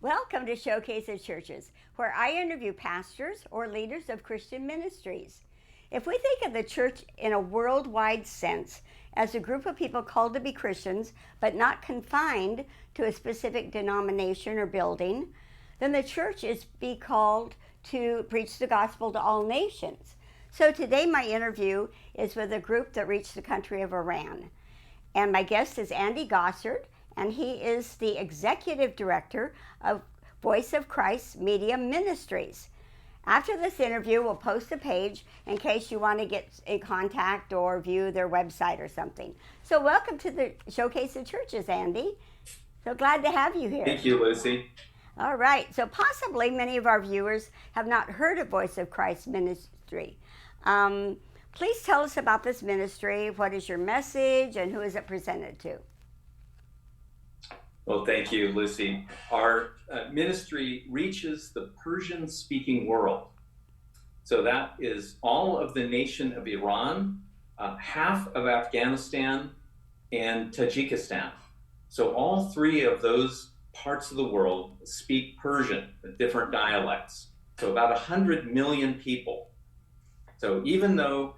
Welcome to Showcase of Churches, where I interview pastors or leaders of Christian ministries. If we think of the church in a worldwide sense as a group of people called to be Christians, but not confined to a specific denomination or building, then the church is be called to preach the gospel to all nations. So today my interview is with a group that reached the country of Iran. And my guest is Andy Gossard, and he is the executive director of Voice of Christ Media Ministries. After this interview, we'll post a page in case you want to get in contact or view their website or something. So welcome to the Showcase of Churches, Andy. So glad to have you here. Thank you, Lucy. All right, so possibly many of our viewers have not heard of Voice of Christ Ministry. Please tell us about this ministry. What is your message and who is it presented to? Well, thank you, Lucy. Our ministry reaches the Persian-speaking world. So that is all of the nation of Iran, half of Afghanistan, and Tajikistan. So all three of those parts of the world speak Persian, different dialects. So about 100 million people. So even though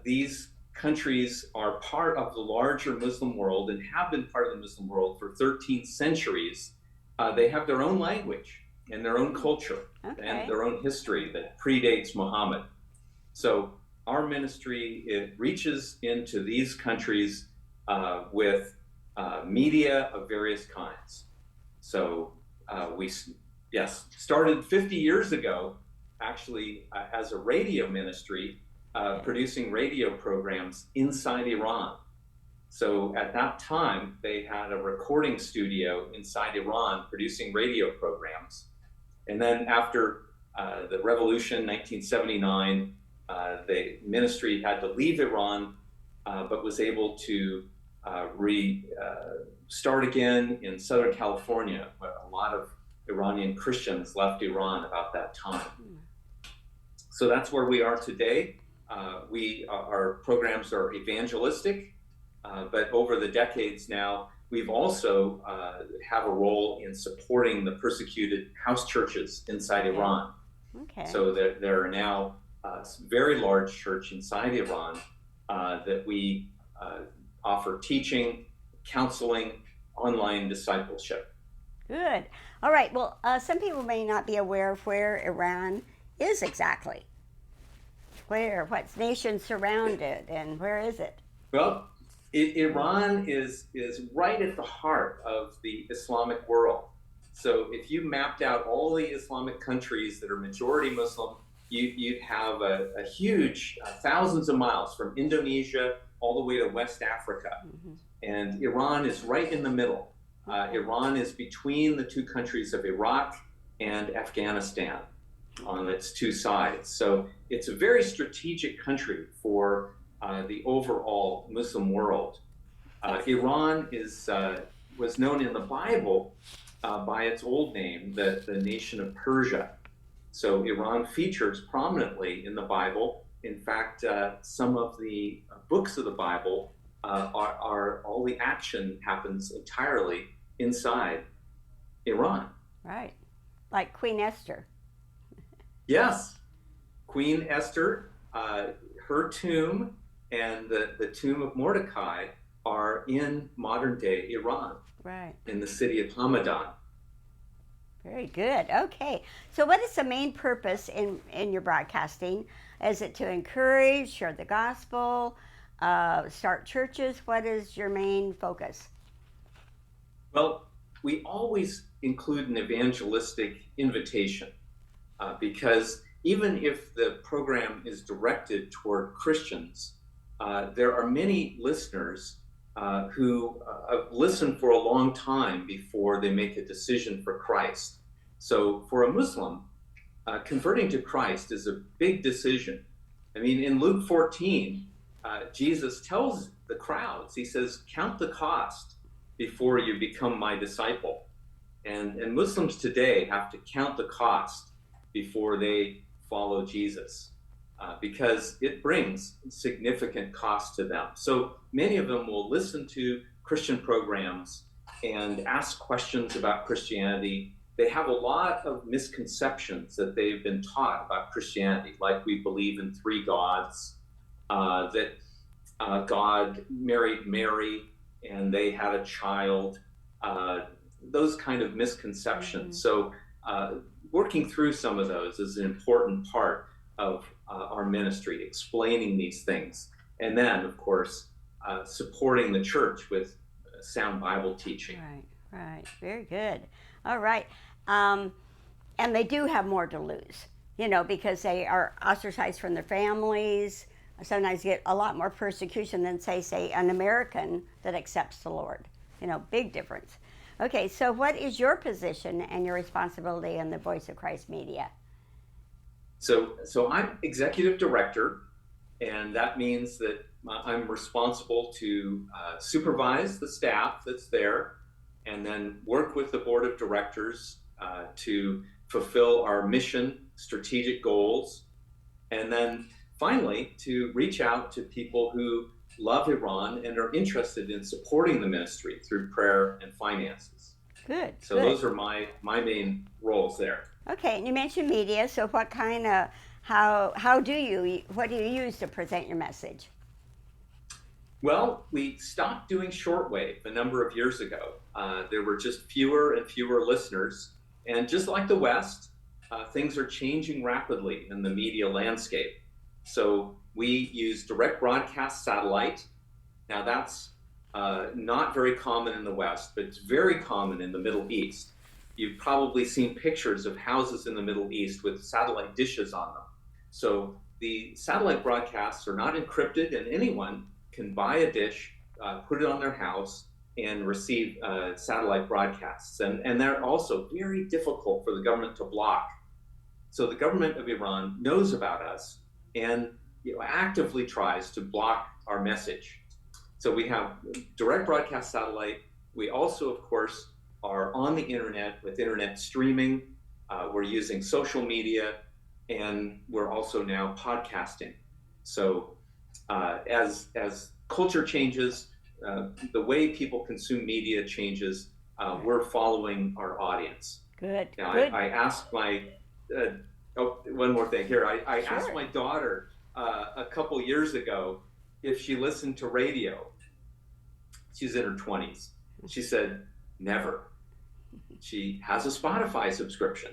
these countries are part of the larger Muslim world and have been part of the Muslim world for 13 centuries, they have their own language and their own culture and their own history that predates Muhammad. So our ministry, it reaches into these countries with media of various kinds. So we started 50 years ago, actually, as a radio ministry, producing radio programs inside Iran. So at that time, they had a recording studio inside Iran producing radio programs. And then after the revolution, 1979, the ministry had to leave Iran, but was able to start again in Southern California, where a lot of Iranian Christians left Iran about that time. So that's where we are today. Our programs are evangelistic, but over the decades now, we've also have a role in supporting the persecuted house churches inside Iran. So there are now a very large church inside Iran that we offer teaching, counseling, online discipleship. Good. All right. Well, some people may not be aware of where Iran is exactly. What nations surround it, and where is it? Well, Iran is right at the heart of the Islamic world. So if you mapped out all the Islamic countries that are majority Muslim, you'd have a huge thousands of miles from Indonesia all the way to West Africa. Mm-hmm. And Iran is right in the middle. Iran is between the two countries of Iraq and Afghanistan on its two sides. So it's a very strategic country for the overall Muslim world. Iran was known in the Bible by its old name, the nation of Persia. So Iran features prominently in the Bible. In fact, some of the books of the Bible are all the action happens entirely inside Iran. Right, like Queen Esther. Yes, Queen Esther, her tomb and the tomb of Mordecai are in modern day Iran, right, in the city of Hamadan. Very good. Okay, so what is the main purpose in your broadcasting? Is it to encourage, share the gospel, start churches? What is your main focus? Well, we always include an evangelistic invitation. Because even if the program is directed toward Christians, there are many listeners who have listened for a long time before they make a decision for Christ. So for a Muslim, converting to Christ is a big decision. I mean, in Luke 14, Jesus tells the crowds, he says, count the cost before you become my disciple. And Muslims today have to count the cost before they follow Jesus, because it brings significant cost to them. So many of them will listen to Christian programs and ask questions about Christianity they have a lot of misconceptions that they've been taught about Christianity, like we believe in three gods, that God married Mary and they had a child, those kind of misconceptions. So working through some of those is an important part of our ministry, explaining these things. And then, of course, supporting the church with sound Bible teaching. Right. Very good. All right. And they do have more to lose, because they are ostracized from their families, sometimes get a lot more persecution than, say, an American that accepts the Lord. Big difference. Okay, so what is your position and your responsibility in the Voice of Christ Media? So I'm executive director, and that means that I'm responsible to supervise the staff that's there, and then work with the board of directors to fulfill our mission, strategic goals, and then finally to reach out to people who love Iran and are interested in supporting the ministry through prayer and finances. Good. So those are my main roles there. Okay, and you mentioned media. So what kind of what do you use to present your message? Well, we stopped doing shortwave a number of years ago. There were just fewer and fewer listeners, and just like the West, things are changing rapidly in the media landscape. So we use direct broadcast satellite. Now that's not very common in the West, but it's very common in the Middle East. You've probably seen pictures of houses in the Middle East with satellite dishes on them. So the satellite broadcasts are not encrypted, and anyone can buy a dish, put it on their house, and receive satellite broadcasts. And they're also very difficult for the government to block. So the government of Iran knows about us and actively tries to block our message. So we have direct broadcast satellite. We also, of course, are on the internet with internet streaming. We're using social media, and we're also now podcasting. So as culture changes, the way people consume media changes, we're following our audience. Good. Now, Good. I asked my, one more thing here. I Sure. asked my daughter a couple years ago if she listened to radio. She's in her 20s. She said, never. She has a Spotify subscription.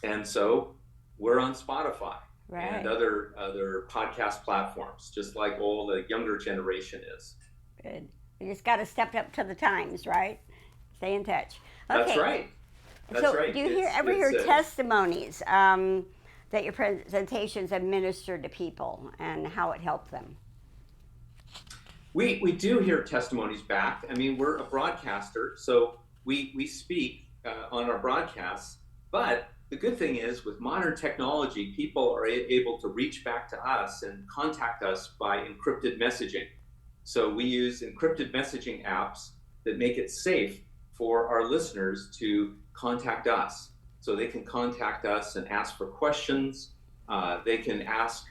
And so we're on Spotify and other podcast platforms, just like all the younger generation is. Good. You just got to step up to the times, right? Stay in touch. Okay. That's right. So do you ever hear testimonies that your presentations have ministered to people and how it helped them? We do hear testimonies back. I mean, we're a broadcaster, so we speak on our broadcasts. But the good thing is, with modern technology, people are able to reach back to us and contact us by encrypted messaging. So we use encrypted messaging apps that make it safe for our listeners to contact us. So they can contact us and ask for questions. They can ask,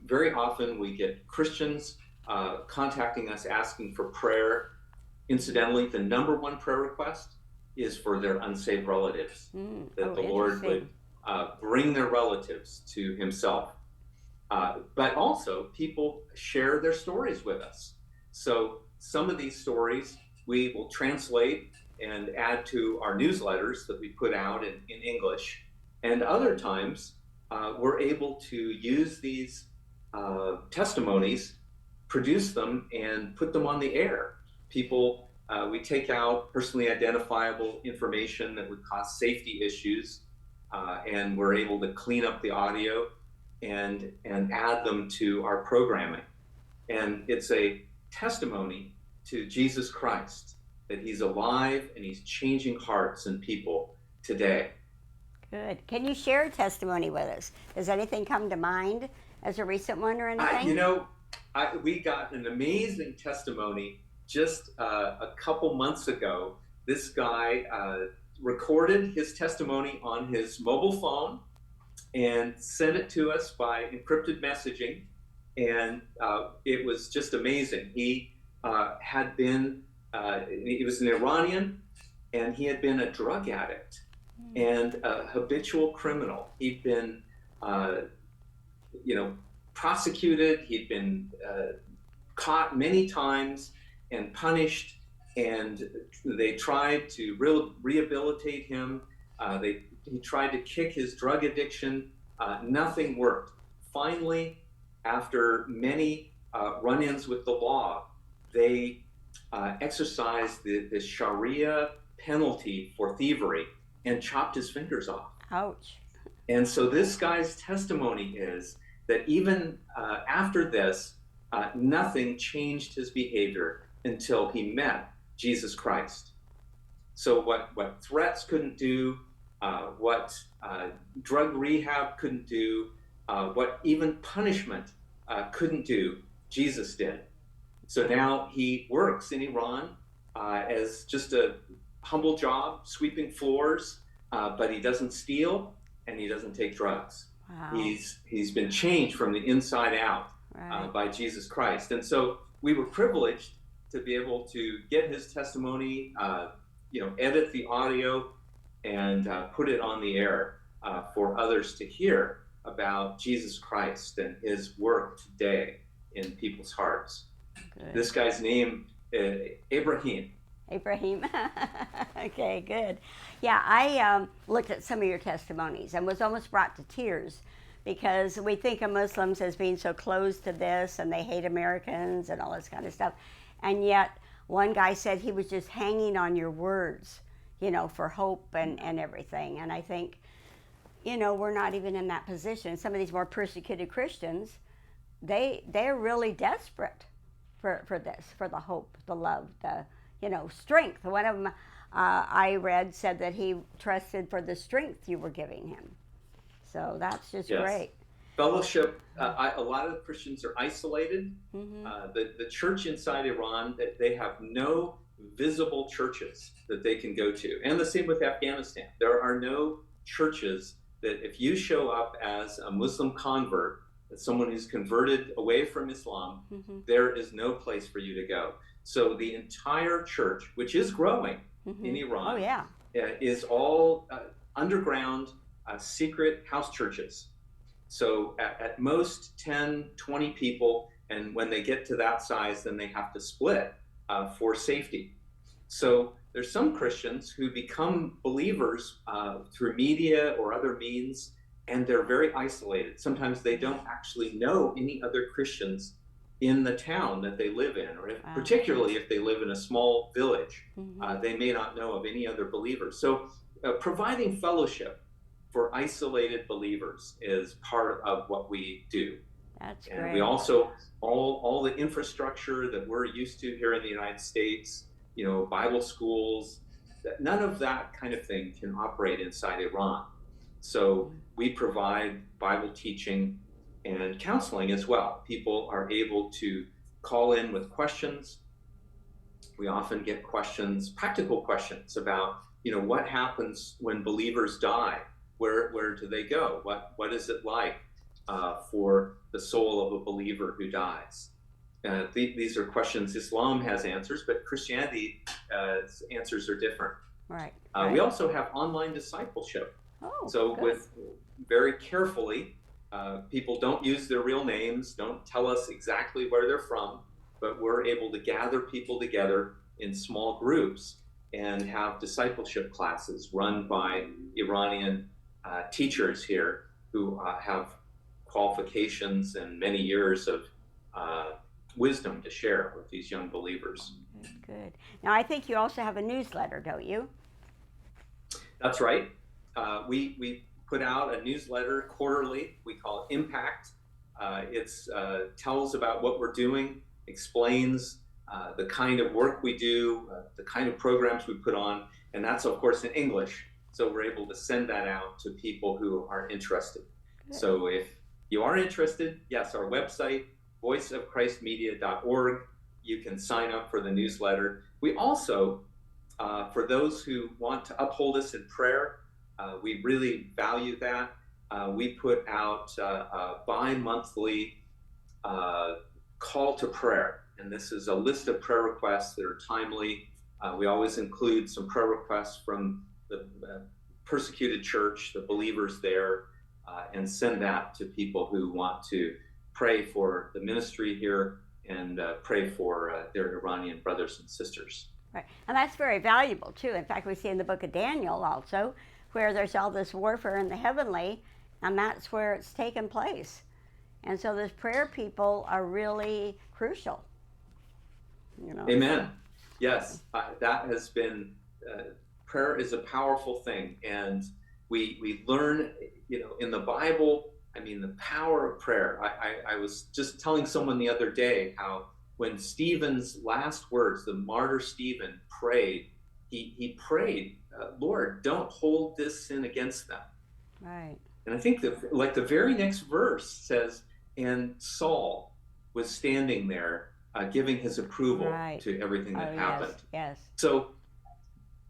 very often we get Christians contacting us asking for prayer. Incidentally, the number one prayer request is for their unsaved relatives, that the Lord would bring their relatives to himself. But also, people share their stories with us. So some of these stories we will translate and add to our newsletters that we put out in English. And other times, we're able to use these testimonies, produce them, and put them on the air. People, we take out personally identifiable information that would cause safety issues, and we're able to clean up the audio and add them to our programming. And it's a testimony to Jesus Christ, that he's alive and he's changing hearts and people today. Good. Can you share a testimony with us? Does anything come to mind as a recent one or anything? We got an amazing testimony just a couple months ago. This guy recorded his testimony on his mobile phone and sent it to us by encrypted messaging. And it was just amazing. He had been, he was an Iranian, and he had been a drug addict. and a habitual criminal. He'd been, you know, prosecuted. He'd been caught many times and punished, and they tried to rehabilitate him. He tried to kick his drug addiction. Nothing worked. Finally, after many run-ins with the law, they exercised the Sharia penalty for thievery and chopped his fingers off. Ouch. And so this guy's testimony is that even after this, nothing changed his behavior until he met Jesus Christ. So what threats couldn't do, what drug rehab couldn't do, what even punishment couldn't do, Jesus did. So now he works in Iran as just a humble job, sweeping floors, but he doesn't steal and he doesn't take drugs. Wow. He's been changed from the inside out by Jesus Christ. And so we were privileged to be able to get his testimony, edit the audio and put it on the air for others to hear about Jesus Christ and his work today in people's hearts. Good. This guy's name, Ibrahim. Ibrahim. Okay, good. Yeah, I looked at some of your testimonies and was almost brought to tears because we think of Muslims as being so closed to this and they hate Americans and all this kind of stuff. And yet one guy said he was just hanging on your words, for hope and everything. And I think, we're not even in that position. Some of these more persecuted Christians, they're really desperate for this, for the hope, the love, the strength. One of them I read said that he trusted for the strength you were giving him. So that's just great. Fellowship, a lot of Christians are isolated. Mm-hmm. The church inside Iran, they have no visible churches that they can go to. And the same with Afghanistan. There are no churches that if you show up as a Muslim convert, as someone who's converted away from Islam, mm-hmm. there is no place for you to go. So the entire church, which is growing mm-hmm. in Iran, is all underground, secret house churches. So at most 10, 20 people, and when they get to that size, then they have to split for safety. So there's some Christians who become believers through media or other means, and they're very isolated. Sometimes they don't actually know any other Christians in the town that they live in, or particularly if they live in a small village, mm-hmm. They may not know of any other believers. So providing fellowship for isolated believers is part of what we do. That's and great. We also, all the infrastructure that we're used to here in the United States, Bible schools, none of that kind of thing can operate inside Iran. So we provide Bible teaching and counseling as well. People are able to call in with questions. We often get questions, practical questions about, what happens when believers die? Where do they go? What is it like for the soul of a believer who dies? These are questions Islam has answers, but Christianity's answers are different. Right. We also have online discipleship. Oh, so good. with very carefully, people don't use their real names, don't tell us exactly where they're from, but we're able to gather people together in small groups and have discipleship classes run by Iranian teachers here who have qualifications and many years of wisdom to share with these young believers. Good. Now, I think you also have a newsletter, don't you? That's right. We put out a newsletter quarterly. We call it Impact. It tells about what we're doing, explains the kind of work we do, the kind of programs we put on, and that's, of course, in English. So we're able to send that out to people who are interested. Good. So if you are interested, yes, our website, voiceofchristmedia.org, you can sign up for the newsletter. We also, for those who want to uphold us in prayer, we really value that. We put out a bi-monthly call to prayer. And this is a list of prayer requests that are timely. We always include some prayer requests from the persecuted church, the believers there, and send that to people who want to pray for the ministry here and pray for their Iranian brothers and sisters. Right. And that's very valuable, too. In fact, we see in the book of Daniel also, where there's all this warfare in the heavenly, and that's where it's taken place. And so those prayer people are really crucial. You know? Amen. Yes, that has been, prayer is a powerful thing. And we learn, in the Bible, the power of prayer. I was just telling someone the other day how when Stephen's last words, the martyr Stephen prayed, he prayed, Lord, don't hold this sin against them. Right. And I think that the very next verse says, and Saul was standing there giving his approval to everything that happened. Yes. So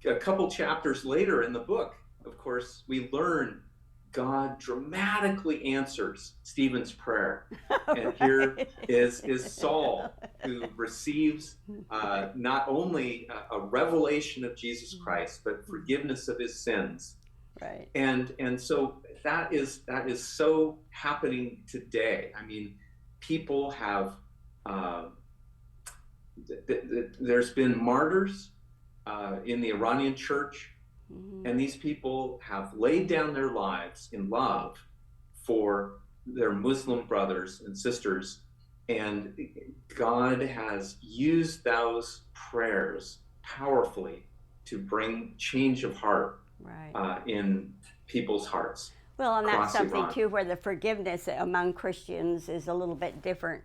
a couple chapters later in the book, of course, we learn God dramatically answers Stephen's prayer. And here is Saul, who receives not only a revelation of Jesus Christ, but forgiveness of his sins. Right. And so that is so happening today. People have, there's been martyrs in the Iranian church. And these people have laid down their lives in love for their Muslim brothers and sisters. And God has used those prayers powerfully to bring change of heart in people's hearts. Well, and that's something, Iran. too, where the forgiveness among Christians is a little bit different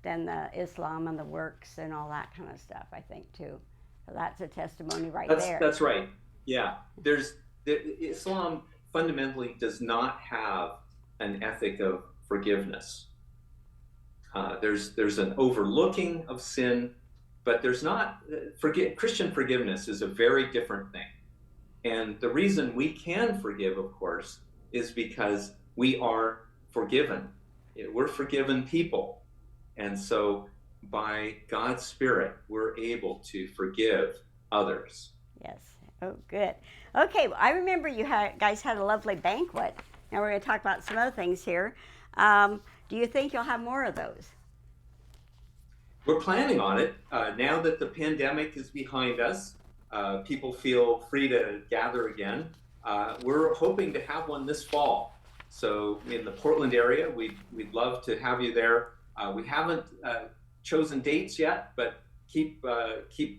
than the Islam and the works and all that kind of stuff, I think, too. So that's a testimony there. That's right. Yeah, Islam fundamentally does not have an ethic of forgiveness. There's an overlooking of sin, but there's not. Christian forgiveness is a very different thing. And the reason we can forgive, of course, is because we are forgiven. We're forgiven people. And so by God's Spirit, we're able to forgive others. Yes. Oh, good. Okay, I remember you guys had a lovely banquet. Now we're going to talk about some other things here. Do you think you'll have more of those? We're planning on it. Now that the pandemic is behind us, people feel free to gather again. We're hoping to have one this fall. So in the Portland area, we'd love to have you there. We haven't chosen dates yet, but keep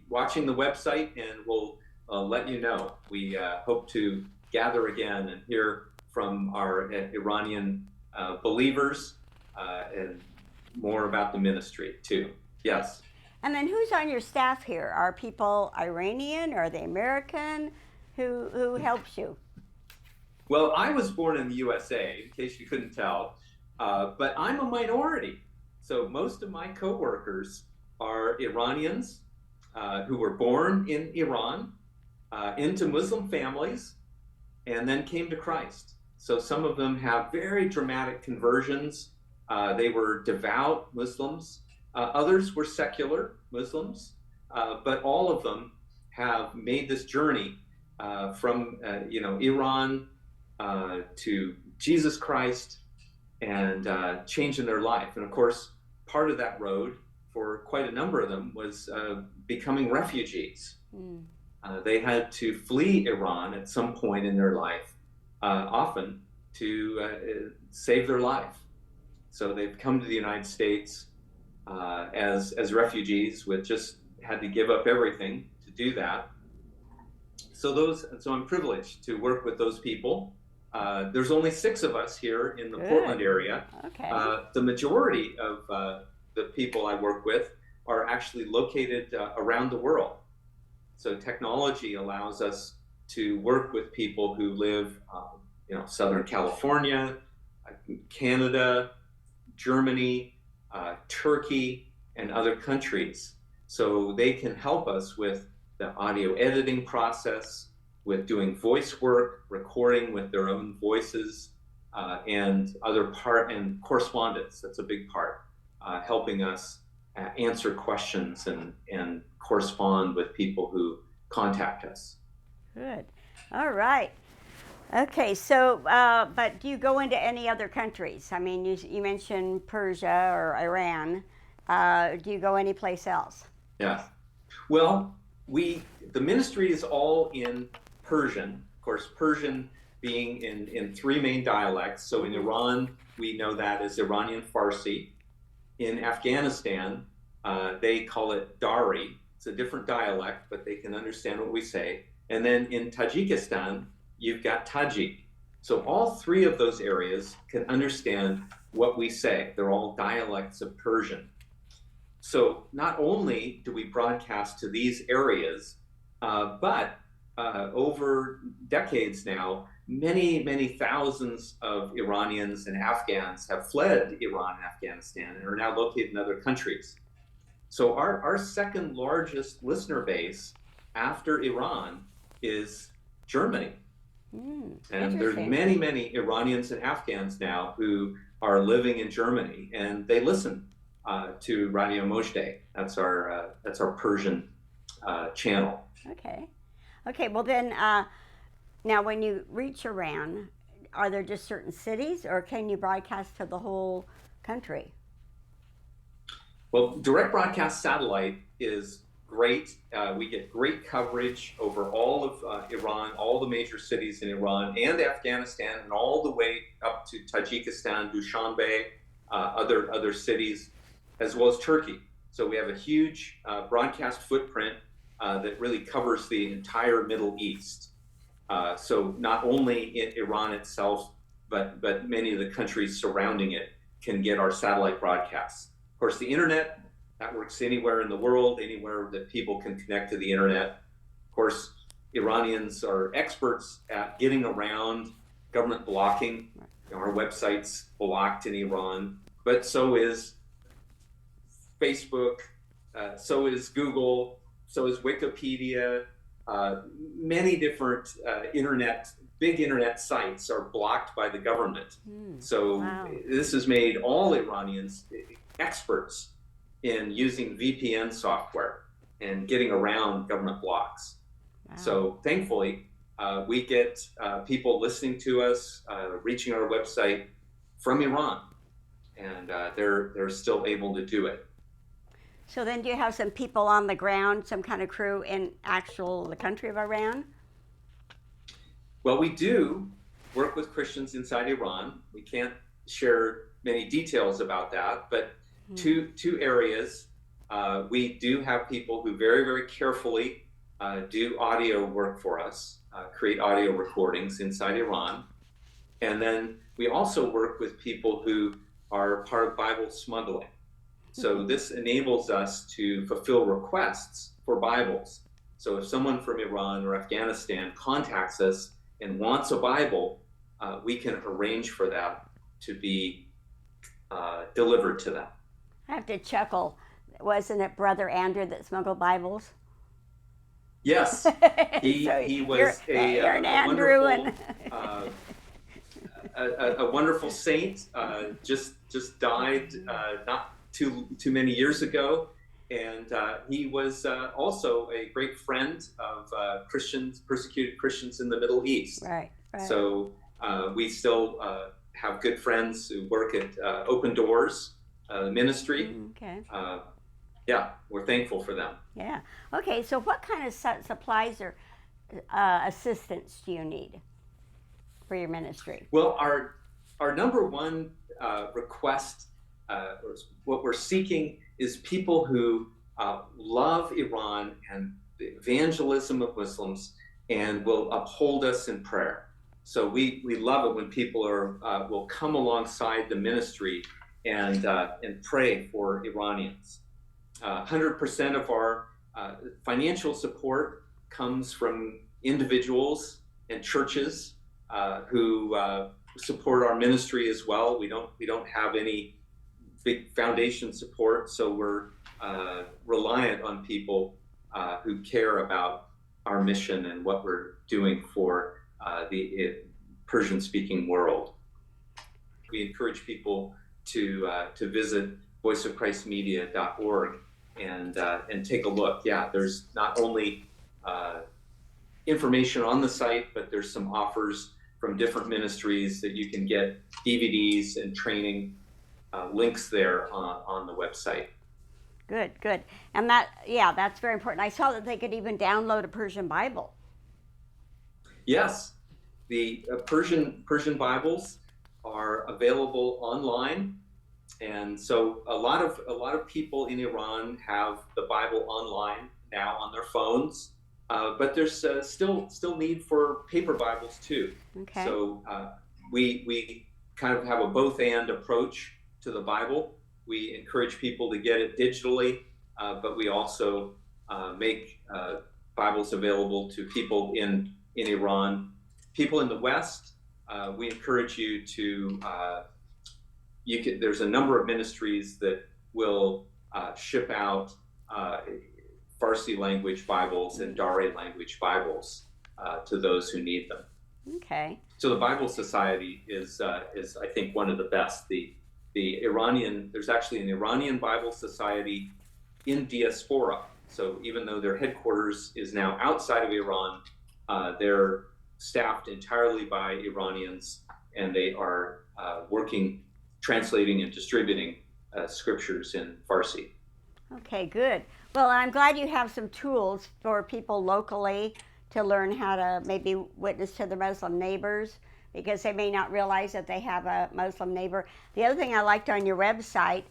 watching the website and we'll let you know. We hope to gather again and hear from our Iranian believers and more about the ministry too. Yes. And then who's on your staff here? Are people Iranian or are they American? Who helps you? Well, I was born in the USA, in case you couldn't tell, but I'm a minority. So most of my coworkers are Iranians who were born in Iran, into Muslim families, and then came to Christ. So some of them have very dramatic conversions. They were devout Muslims. Others were secular Muslims, but all of them have made this journey from Iran to Jesus Christ and changing their life. And of course, part of that road for quite a number of them was becoming refugees. They had to flee Iran at some point in their life, often to save their life. So they've come to the United States as refugees, just had to give up everything to do that. So I'm privileged to work with those people. There's only 6 of us here in the Portland area. Okay. The majority of the people I work with are actually located around the world. So technology allows us to work with people who live, Southern California, Canada, Germany, Turkey, and other countries. So they can help us with the audio editing process, with doing voice work, recording with their own voices, and and correspondence. That's a big part, helping us answer questions and correspond with people who contact us. Good. All right. Okay, so, but do you go into any other countries? I mean, you mentioned Persia or Iran. Do you go anyplace else? Yeah. Well, the ministry is all in Persian. Of course, Persian being in three main dialects. So in Mm-hmm. Iran, we know that as Iranian Farsi. In Afghanistan, they call it Dari. It's a different dialect, but they can understand what we say. And then in Tajikistan, you've got Tajik. So all three of those areas can understand what we say. They're all dialects of Persian. So not only do we broadcast to these areas, but over decades now, many thousands of Iranians and Afghans have fled Iran and Afghanistan and are now located in other countries. So our second largest listener base after Iran is Germany. And there's Interesting. many Iranians and Afghans now who are living in Germany, and they listen to Radio Mojde. That's our Persian channel. Okay. Okay, well then, now when you reach Iran, are there just certain cities or can you broadcast to the whole country? Well, direct broadcast satellite is great. We get great coverage over all of Iran, all the major cities in Iran and Afghanistan, and all the way up to Tajikistan, Dushanbe, other cities, as well as Turkey. So we have a huge broadcast footprint that really covers the entire Middle East. So not only in Iran itself, but many of the countries surrounding it can get our satellite broadcasts. Of course, the internet, that works anywhere in the world, anywhere that people can connect to the internet. Of course, Iranians are experts at getting around government blocking. Our website's blocked in Iran, but so is Facebook, so is Google, so is Wikipedia. Many different big internet sites are blocked by the government. So Wow. this has made all Iranians experts in using VPN software and getting around government blocks. Wow. So thankfully, we get people listening to us, reaching our website from Iran, and they're still able to do it. So then do you have some people on the ground, some kind of crew in the country of Iran? Well, we do work with Christians inside Iran. We can't share many details about that, but two areas. We do have people who very carefully do audio work for us, create audio recordings inside Iran. And then we also work with people who are part of Bible smuggling. So this enables us to fulfill requests for Bibles. So if someone from Iran or Afghanistan contacts us and wants a Bible, we can arrange for that to be delivered to them. I have to chuckle. Wasn't it Brother Andrew that smuggled Bibles? Yes, he So was you're an Andrew wonderful, a wonderful saint. Just died not too many years ago, and he was also a great friend of Christians, persecuted Christians in the Middle East. Right. So we still have good friends who work at Open Doors ministry. Okay. Yeah, we're thankful for them. Yeah. Okay, so what kind of supplies or assistance do you need for your ministry? Well, our number one request, or what we're seeking, is people who love Iran and the evangelism of Muslims and will uphold us in prayer. So we love it when people will come alongside the ministry and pray for Iranians. 100% of our financial support comes from individuals and churches who support our ministry as well. We don't have any big foundation support, so we're reliant on people who care about our mission and what we're doing for the Persian-speaking world. We encourage people to visit voiceofchristmedia.org and take a look. Yeah, there's not only information on the site, but there's some offers from different ministries that you can get DVDs and training links there on the website. Good, good. And that's very important. I saw that they could even download a Persian Bible. Yes, the Persian Bibles are available online, and so a lot of people in Iran have the Bible online now on their phones, but there's still need for paper Bibles too. Okay. So we kind of have a both-and approach to the Bible. We encourage people to get it digitally, but we also make Bibles available to people in Iran. People in the West, we encourage you to, there's a number of ministries that will ship out Farsi language Bibles and Dari language Bibles to those who need them. Okay. So the Bible Society is I think one of the best. The Iranian, there's actually an Iranian Bible Society in diaspora. So even though their headquarters is now outside of Iran, they're staffed entirely by Iranians, and they are working, translating and distributing scriptures in Farsi. Okay, good. Well, I'm glad you have some tools for people locally to learn how to maybe witness to their Muslim neighbors, because they may not realize that they have a Muslim neighbor. The other thing I liked on your website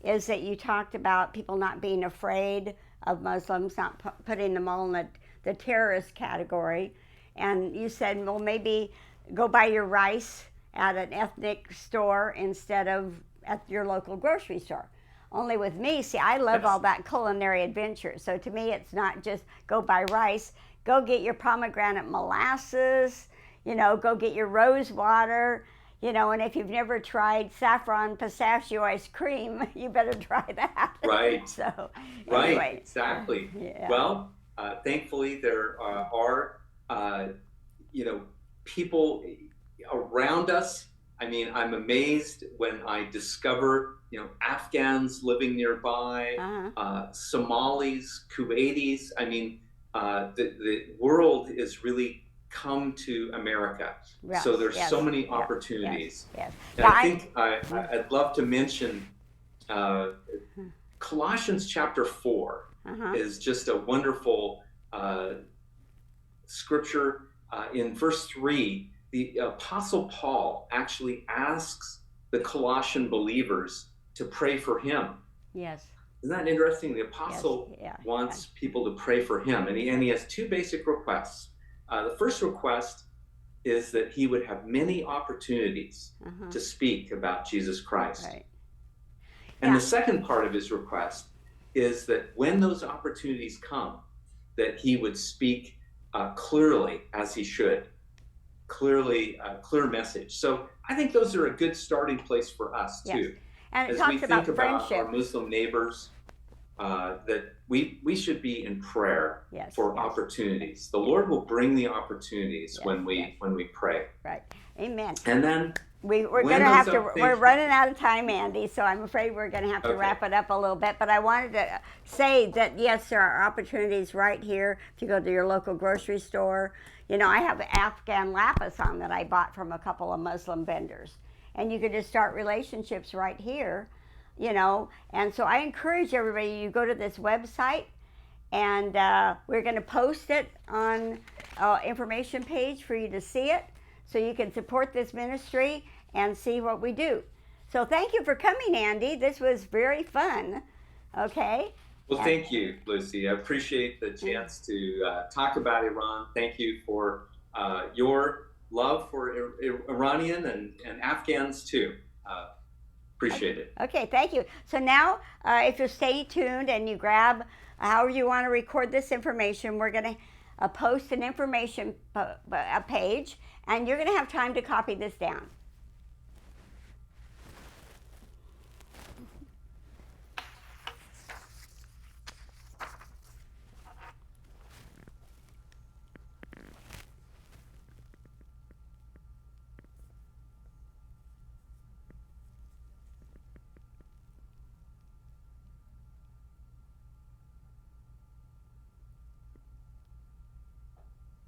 is that you talked about people not being afraid of Muslims, not putting them all in the terrorist category. And you said, well, maybe go buy your rice at an ethnic store instead of at your local grocery store. Only with me, see, I love all that culinary adventure. So to me, it's not just go buy rice. Go get your pomegranate molasses, go get your rose water, and if you've never tried saffron pistachio ice cream, you better try that. Right. So, right, anyway. exactly. Yeah. Well, thankfully there are, people around us. I mean, I'm amazed when I discover, Afghans living nearby, Somalis, Kuwaitis. I mean, the world is really come to America. Yes, So there's yes, so many opportunities. Yes. And I think I'd love to mention Colossians chapter 4 is just a wonderful scripture. In verse 3, the Apostle Paul actually asks the Colossian believers to pray for him. Yes. Isn't that interesting? The apostle wants people to pray for him, and he has two basic requests. The first request is that he would have many opportunities to speak about Jesus Christ. Right. And the second part of his request is that when those opportunities come, that he would speak clearly as he should, clear message. So I think those are a good starting place for us too. Yes. And it as talks we think about about friendship. our Muslim neighbors, that we should be in prayer for opportunities. The Lord will bring the opportunities when we pray. Right. Amen. And then we're running out of time, Andy, so I'm afraid we're going to have to wrap it up a little bit. But I wanted to say that, yes, there are opportunities right here. If you go to your local grocery store, I have Afghan lapis on that I bought from a couple of Muslim vendors. And you can just start relationships right here, And so I encourage everybody, you go to this website, and we're going to post it on information page for you to see it, so you can support this ministry and see what we do. So thank you for coming, Andy. This was very fun. Okay. Well, thank you, Lucy. I appreciate the chance to talk about Iran. Thank you for your love for Iranian and Afghans too. Appreciate it. Okay, thank you. So now, if you stay tuned and you grab however you want to record this information, we're going to post an information page, and you're going to have time to copy this down.